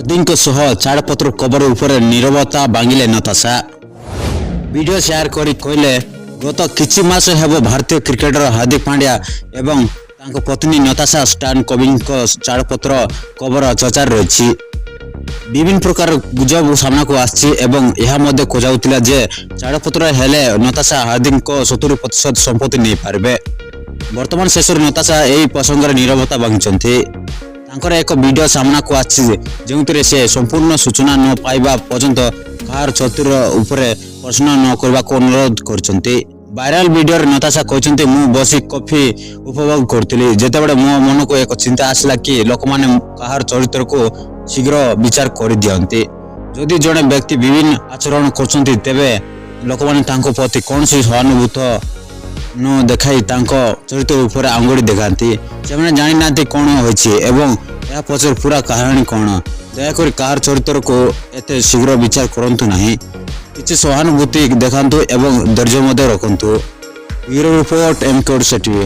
ହାର୍ଦ୍ଦିକଙ୍କ ସହ ଛାଡ଼ପତ୍ର କବର ଉପରେ ନୀରବତା ଭାଙ୍ଗିଲେ ନତାଶା। ଭିଡିଓ ସେୟାର କରି କହିଲେ, ଗତ କିଛି ମାସ ହେବ ଭାରତୀୟ କ୍ରିକେଟର ହାର୍ଦ୍ଦିକ ପାଣ୍ଡ୍ୟା ଏବଂ ତାଙ୍କ ପତ୍ନୀ ନତାଶା ଷ୍ଟାନକୋଭିକ୍ଙ୍କ ଛାଡ଼ପତ୍ର କବର ଚର୍ଚ୍ଚାରେ ରହିଛି। ବିଭିନ୍ନ ପ୍ରକାର ଗୁଜବ ସାମ୍ନାକୁ ଆସିଛି ଏବଂ ଏହା ମଧ୍ୟ ଖୋଜାଉଥିଲା ଯେ ଛାଡ଼ପତ୍ର ହେଲେ ନତାଶା ହାର୍ଦ୍ଦିକଙ୍କ 70% ସମ୍ପତ୍ତି ନେଇପାରିବେ। ବର୍ତ୍ତମାନ ଶେଷରେ ନତାଶା ଏହି ପ୍ରସଙ୍ଗରେ ନୀରବତା ଭାଙ୍ଗିଛନ୍ତି। ତାଙ୍କର ଏକ ଭିଡିଓ ସାମ୍ନାକୁ ଆସିଛି ଯେଉଁଥିରେ ସେ ସମ୍ପୂର୍ଣ୍ଣ ସୂଚନା ନ ପାଇବା ପର୍ଯ୍ୟନ୍ତ କାହାର ଚରିତ୍ର ଉପରେ ପ୍ରଶ୍ନ ନ କରିବାକୁ ଅନୁରୋଧ କରିଛନ୍ତି। ଭାଇରାଲ ଭିଡିଓରେ ନତାଶା କହିଛନ୍ତି, ମୁଁ ବସି କଫି ଉପଭୋଗ କରୁଥିଲି ଯେତେବେଳେ ମୋ ମନକୁ ଏକ ଚିନ୍ତା ଆସିଲା କି ଲୋକମାନେ କାହାର ଚରିତ୍ରକୁ ଶୀଘ୍ର ବିଚାର କରିଦିଅନ୍ତି। ଯଦି ଜଣେ ବ୍ୟକ୍ତି ବିଭିନ୍ନ ଆଚରଣ କରୁଛନ୍ତି ତେବେ ଲୋକମାନେ ତାଙ୍କ ପ୍ରତି କୌଣସି ସହାନୁଭୂତ ନ ଦେଖାଇ ତାଙ୍କ ଚରିତ୍ର ଉପରେ ଆଙ୍ଗୁଳି ଦେଖାନ୍ତି। ସେମାନେ ଜାଣିନାହାନ୍ତି କ'ଣ ହୋଇଛି ଏବଂ ଏହା ପଛରେ ପୁରା କାହାଣୀ କ'ଣ। ଦୟାକରି କାହାର ଚରିତ୍ରକୁ ଏତେ ଶୀଘ୍ର ବିଚାର କରନ୍ତୁ ନାହିଁ। କିଛି ସହାନୁଭୂତି ଦେଖାନ୍ତୁ ଏବଂ ଧୈର୍ଯ୍ୟ ମଧ୍ୟ ରଖନ୍ତୁ। Bureau report, MK Odisha TV।